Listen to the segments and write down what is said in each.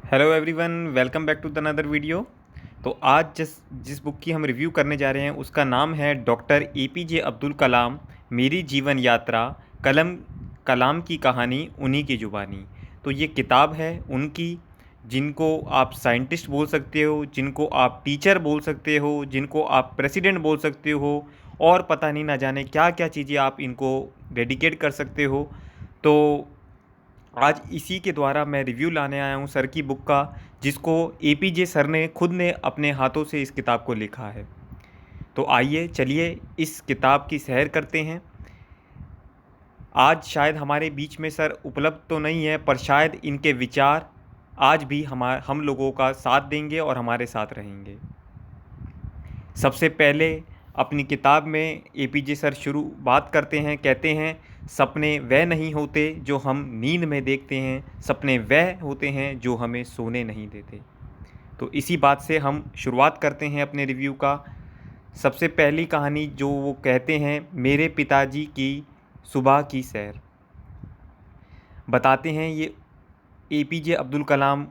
Hello everyone, welcome back to the another video. तो आज जिस जिस बुक की हम रिव्यू करने जा रहे हैं उसका नाम है डॉक्टर एपीजे अब्दुल कलाम, मेरी जीवन यात्रा, कलम कलाम की कहानी उन्हीं की ज़ुबानी। तो ये किताब है उनकी, जिनको आप साइंटिस्ट बोल सकते हो, जिनको आप टीचर बोल सकते हो, जिनको आप प्रेसिडेंट बोल सकते हो, और पता नहीं ना जाने क्या क्या चीज़ें आप इनको डेडिकेट कर सकते हो। तो आज इसी के द्वारा मैं रिव्यू लाने आया हूँ सर की बुक का, जिसको एपीजे सर ने खुद ने अपने हाथों से इस किताब को लिखा है। तो आइए चलिए इस किताब की सैर करते हैं। आज शायद हमारे बीच में सर उपलब्ध तो नहीं है, पर शायद इनके विचार आज भी हम लोगों का साथ देंगे और हमारे साथ रहेंगे। सबसे पहले अपनी किताब में एपीजे सर शुरुआत करते हैं, कहते हैं सपने वह नहीं होते जो हम नींद में देखते हैं, सपने वह होते हैं जो हमें सोने नहीं देते। तो इसी बात से हम शुरुआत करते हैं अपने रिव्यू का। सबसे पहली कहानी जो वो कहते हैं, मेरे पिताजी की सुबह की सैर। बताते हैं ये एपीजे अब्दुल कलाम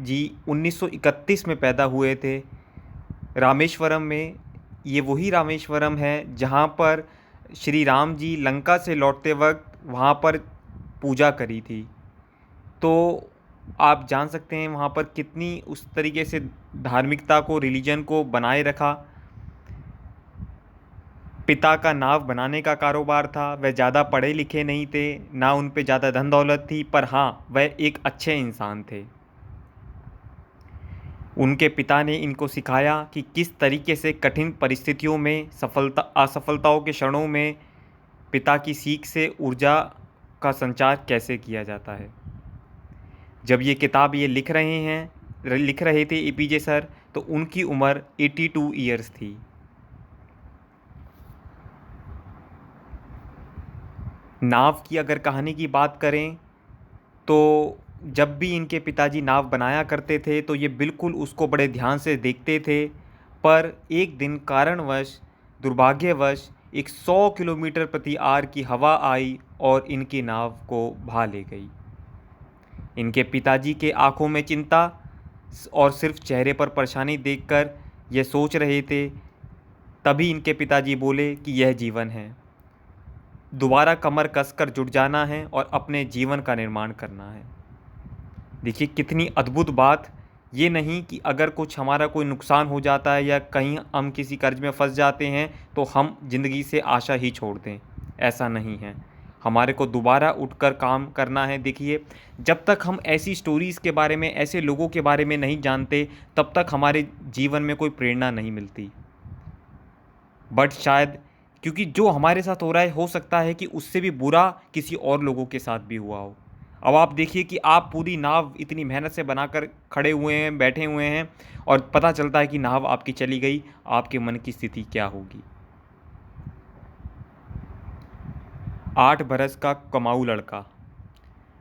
जी 1931 में पैदा हुए थे रामेश्वरम में। ये वही रामेश्वरम है जहाँ पर श्री राम जी लंका से लौटते वक्त वहाँ पर पूजा करी थी। तो आप जान सकते हैं वहाँ पर कितनी उस तरीके से धार्मिकता को, रिलीजन को बनाए रखा। पिता का नाव बनाने का कारोबार था, वह ज़्यादा पढ़े लिखे नहीं थे, ना उन पे ज़्यादा धन दौलत थी, पर हाँ वह एक अच्छे इंसान थे। उनके पिता ने इनको सिखाया कि किस तरीके से कठिन परिस्थितियों में, असफलताओं के क्षणों में पिता की सीख से ऊर्जा का संचार कैसे किया जाता है। जब ये किताब ये लिख रहे थे एपीजे सर, तो उनकी उम्र 82 ईयर्स थी। नाव की अगर कहानी की बात करें तो जब भी इनके पिताजी नाव बनाया करते थे तो ये बिल्कुल उसको बड़े ध्यान से देखते थे। पर एक दिन कारणवश, दुर्भाग्यवश, एक 100 किलोमीटर प्रति आवर की हवा आई और इनकी नाव को भा ले गई। इनके पिताजी के आंखों में चिंता और सिर्फ चेहरे पर परेशानी देखकर ये सोच रहे थे। तभी इनके पिताजी बोले कि यह जीवन है, दोबारा कमर कसकर जुट जाना है और अपने जीवन का निर्माण करना है। देखिए कितनी अद्भुत बात। ये नहीं कि अगर कुछ हमारा कोई नुकसान हो जाता है या कहीं हम किसी कर्ज में फंस जाते हैं तो हम ज़िंदगी से आशा ही छोड़ दें। ऐसा नहीं है, हमारे को दोबारा उठकर काम करना है। देखिए जब तक हम ऐसी स्टोरीज़ के बारे में, ऐसे लोगों के बारे में नहीं जानते, तब तक हमारे जीवन में कोई प्रेरणा नहीं मिलती। बट शायद क्योंकि जो हमारे साथ हो रहा है, हो सकता है कि उससे भी बुरा किसी और लोगों के साथ भी हुआ हो। अब आप देखिए कि आप पूरी नाव इतनी मेहनत से बनाकर खड़े हुए हैं, बैठे हुए हैं, और पता चलता है कि नाव आपकी चली गई, आपके मन की स्थिति क्या होगी। 8 बरस का कमाऊ लड़का।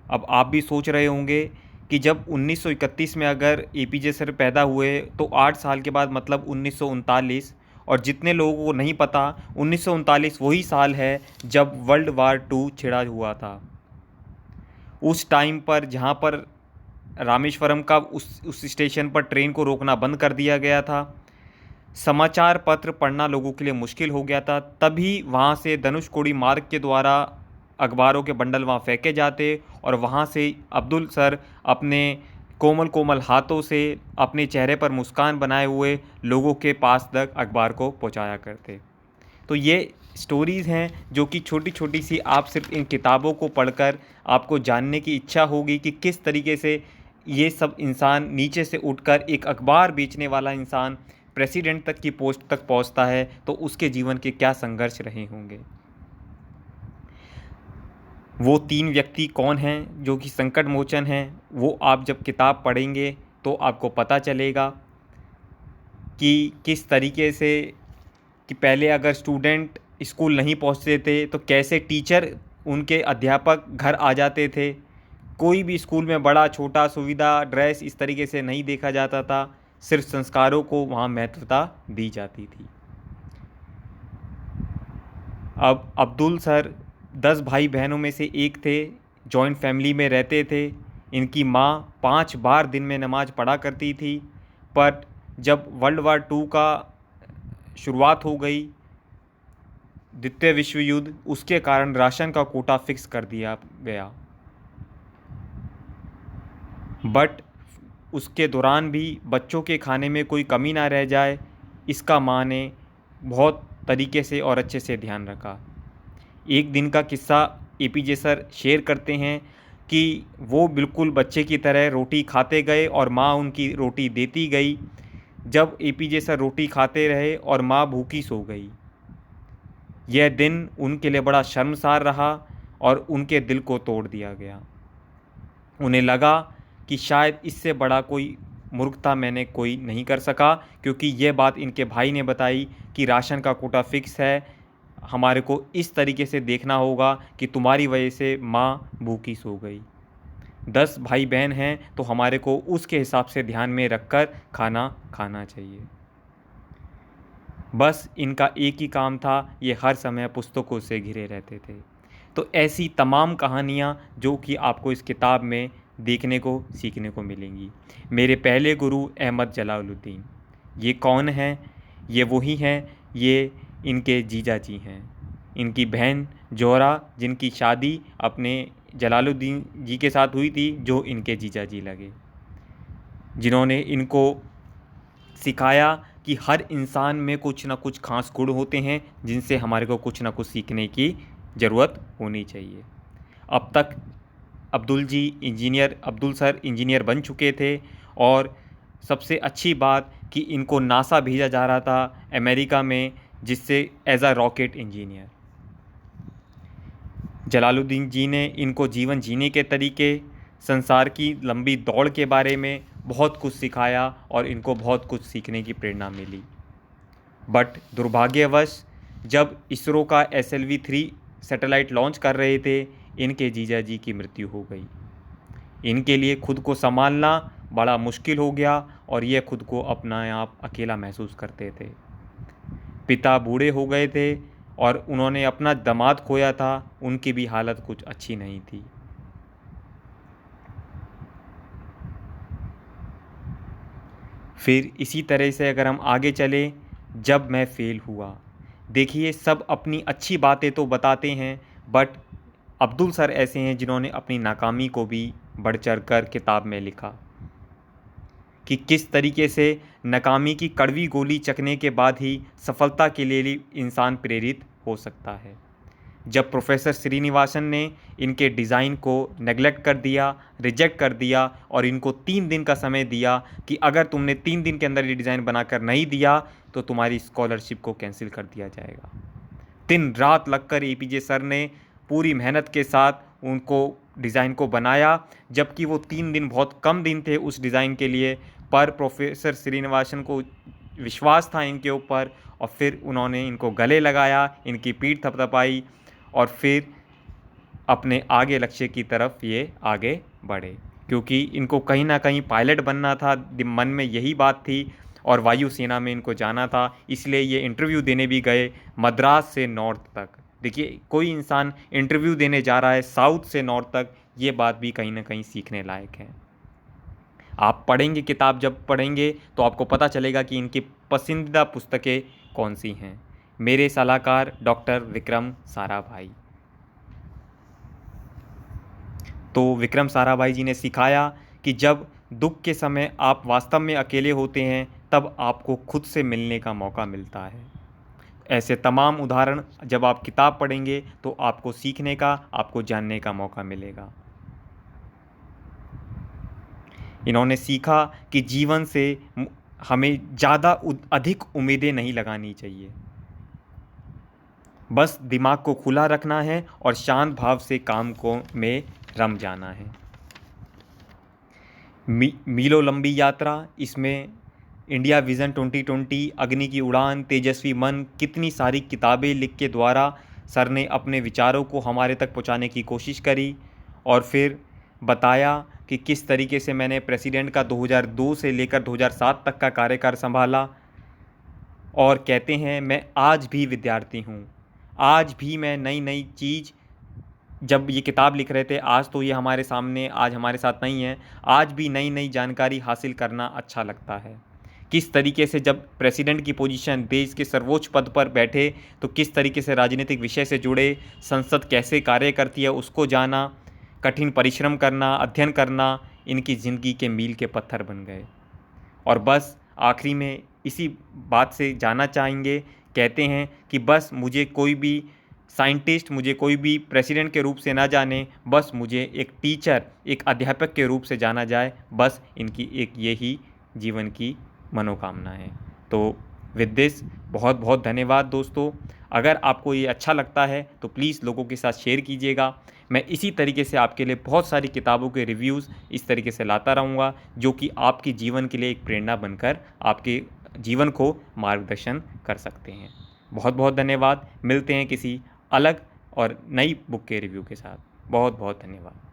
अब आप भी सोच रहे होंगे कि जब 1931 में अगर एपीजे सर पैदा हुए तो 8 साल के बाद मतलब 1939। और जितने लोगों को नहीं पता, 1939 वही साल है जब वर्ल्ड वार टू छिड़ा हुआ था। उस टाइम पर जहाँ पर रामेश्वरम का उस स्टेशन पर ट्रेन को रोकना बंद कर दिया गया था, समाचार पत्र पढ़ना लोगों के लिए मुश्किल हो गया था। तभी वहाँ से धनुषकोडी मार्ग के द्वारा अखबारों के बंडल वहाँ फेंके जाते और वहाँ से अब्दुल सर अपने कोमल कोमल हाथों से, अपने चेहरे पर मुस्कान बनाए हुए लोगों के पास तक अखबार को पहुँचाया करते। तो ये स्टोरीज़ हैं जो कि छोटी छोटी सी, आप सिर्फ इन किताबों को पढ़कर आपको जानने की इच्छा होगी कि किस तरीके से ये सब इंसान नीचे से उठकर एक अखबार बेचने वाला इंसान प्रेसिडेंट तक की पोस्ट तक पहुंचता है, तो उसके जीवन के क्या संघर्ष रहे होंगे। वो 3 व्यक्ति कौन हैं जो कि संकट मोचन हैं, वो आप जब किताब पढ़ेंगे तो आपको पता चलेगा कि किस तरीके से, कि पहले अगर स्टूडेंट स्कूल नहीं पहुंचते थे तो कैसे टीचर, उनके अध्यापक घर आ जाते थे। कोई भी स्कूल में बड़ा छोटा, सुविधा, ड्रेस इस तरीके से नहीं देखा जाता था, सिर्फ संस्कारों को वहाँ महत्वता दी जाती थी। अब अब्दुल सर 10 भाई बहनों में से एक थे, जॉइंट फैमिली में रहते थे। इनकी माँ 5 बार दिन में नमाज़ पढ़ा करती थी, पर जब वर्ल्ड वार 2 का शुरुआत हो गई, द्वितीय विश्व युद्ध, उसके कारण राशन का कोटा फिक्स कर दिया गया। बट उसके दौरान भी बच्चों के खाने में कोई कमी ना रह जाए, इसका माँ ने बहुत तरीके से और अच्छे से ध्यान रखा। एक दिन का किस्सा एपीजे सर शेयर करते हैं कि वो बिल्कुल बच्चे की तरह रोटी खाते गए और माँ उनकी रोटी देती गई। जब एपीजे सर रोटी खाते रहे और माँ भूखी सो गई, यह दिन उनके लिए बड़ा शर्मसार रहा और उनके दिल को तोड़ दिया गया। उन्हें लगा कि शायद इससे बड़ा कोई मूर्खता मैंने कोई नहीं कर सका, क्योंकि ये बात इनके भाई ने बताई कि राशन का कोटा फिक्स है, हमारे को इस तरीके से देखना होगा कि तुम्हारी वजह से माँ भूखी सो गई। 10 भाई बहन हैं तो हमारे को उसके हिसाब से ध्यान में रखकर खाना खाना चाहिए। बस इनका एक ही काम था, ये हर समय पुस्तकों से घिरे रहते थे। तो ऐसी तमाम कहानियाँ जो कि आपको इस किताब में देखने को सीखने को मिलेंगी। मेरे पहले गुरु अहमद जलालुद्दीन, ये कौन हैं? ये वही हैं, ये इनके जीजा जी हैं। इनकी बहन जोहरा, जिनकी शादी अपने जलालुद्दीन जी के साथ हुई थी, जो इनके जीजा जी लगे, जिन्होंने इनको सिखाया कि हर इंसान में कुछ ना कुछ खास गुण होते हैं जिनसे हमारे को कुछ ना कुछ सीखने की ज़रूरत होनी चाहिए। अब तक अब्दुल सर इंजीनियर बन चुके थे, और सबसे अच्छी बात कि इनको नासा भेजा जा रहा था अमेरिका में, जिससे as a rocket engineer. Jalaluddin ji ने इनको जीवन जीने के तरीके, संसार की लंबी दौड़ के बारे में बहुत कुछ सिखाया और इनको बहुत कुछ सीखने की प्रेरणा मिली। बट दुर्भाग्यवश जब इसरो का SLV-3 सैटेलाइट लॉन्च कर रहे थे, इनके जीजा जी की मृत्यु हो गई। इनके लिए खुद को संभालना बड़ा मुश्किल हो गया और ये खुद को अपना आप अकेला महसूस करते थे। पिता बूढ़े हो गए थे और उन्होंने अपना दामाद खोया था, उनकी भी हालत कुछ अच्छी नहीं थी। फिर इसी तरह से अगर हम आगे चलें, जब मैं फ़ेल हुआ, देखिए सब अपनी अच्छी बातें तो बताते हैं, बट अब्दुल सर ऐसे हैं जिन्होंने अपनी नाकामी को भी बढ़ चढ़ कर किताब में लिखा कि किस तरीके से नाकामी की कड़वी गोली चखने के बाद ही सफलता के लिए इंसान प्रेरित हो सकता है। जब प्रोफेसर श्रीनिवासन ने इनके डिज़ाइन को नेगलेक्ट कर दिया, रिजेक्ट कर दिया और इनको 3 दिन का समय दिया कि अगर तुमने 3 दिन के अंदर ये डिज़ाइन बनाकर नहीं दिया तो तुम्हारी स्कॉलरशिप को कैंसिल कर दिया जाएगा। दिन रात लगकर एपीजे सर ने पूरी मेहनत के साथ उनको डिज़ाइन को बनाया, जबकि वो 3 दिन बहुत कम दिन थे उस डिज़ाइन के लिए, पर प्रोफेसर श्रीनिवासन को विश्वास था इनके ऊपर और फिर उन्होंने इनको गले लगाया, इनकी पीठ थपथपाई और फिर अपने आगे लक्ष्य की तरफ ये आगे बढ़े, क्योंकि इनको कहीं ना कहीं पायलट बनना था, मन में यही बात थी और वायुसेना में इनको जाना था। इसलिए ये इंटरव्यू देने भी गए मद्रास से नॉर्थ तक। देखिए कोई इंसान इंटरव्यू देने जा रहा है साउथ से नॉर्थ तक, ये बात भी कहीं ना कहीं सीखने लायक है। आप पढ़ेंगे किताब, जब पढ़ेंगे तो आपको पता चलेगा कि इनकी पसंदीदा पुस्तकें कौन सी हैं। मेरे सलाहकार डॉक्टर विक्रम साराभाई। तो विक्रम साराभाई जी ने सिखाया कि जब दुख के समय आप वास्तव में अकेले होते हैं, तब आपको खुद से मिलने का मौका मिलता है। ऐसे तमाम उदाहरण जब आप किताब पढ़ेंगे तो आपको सीखने का, आपको जानने का मौका मिलेगा। इन्होंने सीखा कि जीवन से हमें ज़्यादा अधिक उम्मीदें नहीं लगानी चाहिए, बस दिमाग को खुला रखना है और शांत भाव से काम को में रम जाना है। मीलों लंबी यात्रा, इसमें इंडिया विज़न 2020, अग्नि की उड़ान, तेजस्वी मन, कितनी सारी किताबें लिख के द्वारा सर ने अपने विचारों को हमारे तक पहुंचाने की कोशिश करी और फिर बताया कि किस तरीके से मैंने प्रेसिडेंट का 2002 से लेकर 2007 तक का कार्यकाल संभाला। और कहते हैं मैं आज भी विद्यार्थी हूँ, आज भी मैं नई नई चीज़ जब ये किताब लिख रहे थे, आज तो ये हमारे सामने, आज हमारे साथ नहीं है, आज भी नई नई जानकारी हासिल करना अच्छा लगता है। किस तरीके से जब प्रेसिडेंट की पोजीशन, देश के सर्वोच्च पद पर बैठे, तो किस तरीके से राजनीतिक विषय से जुड़े, संसद कैसे कार्य करती है उसको जाना, कठिन परिश्रम करना, अध्ययन करना, इनकी ज़िंदगी के मील के पत्थर बन गए। और बस आखिरी में इसी बात से जाना चाहेंगे, कहते हैं कि बस मुझे कोई भी साइंटिस्ट, मुझे कोई भी प्रेसिडेंट के रूप से ना जाने, बस मुझे एक टीचर, एक अध्यापक के रूप से जाना जाए, बस इनकी एक यही जीवन की मनोकामना है। तो विद दिस, बहुत बहुत धन्यवाद दोस्तों। अगर आपको ये अच्छा लगता है तो प्लीज़ लोगों के साथ शेयर कीजिएगा। मैं इसी तरीके से आपके लिए बहुत सारी किताबों के रिव्यूज़ इस तरीके से लाता रहूँगा, जो कि आपके जीवन के लिए एक प्रेरणा बनकर आपके जीवन को मार्गदर्शन कर सकते हैं। बहुत बहुत धन्यवाद। मिलते हैं किसी अलग और नई बुक के रिव्यू के साथ। बहुत बहुत धन्यवाद।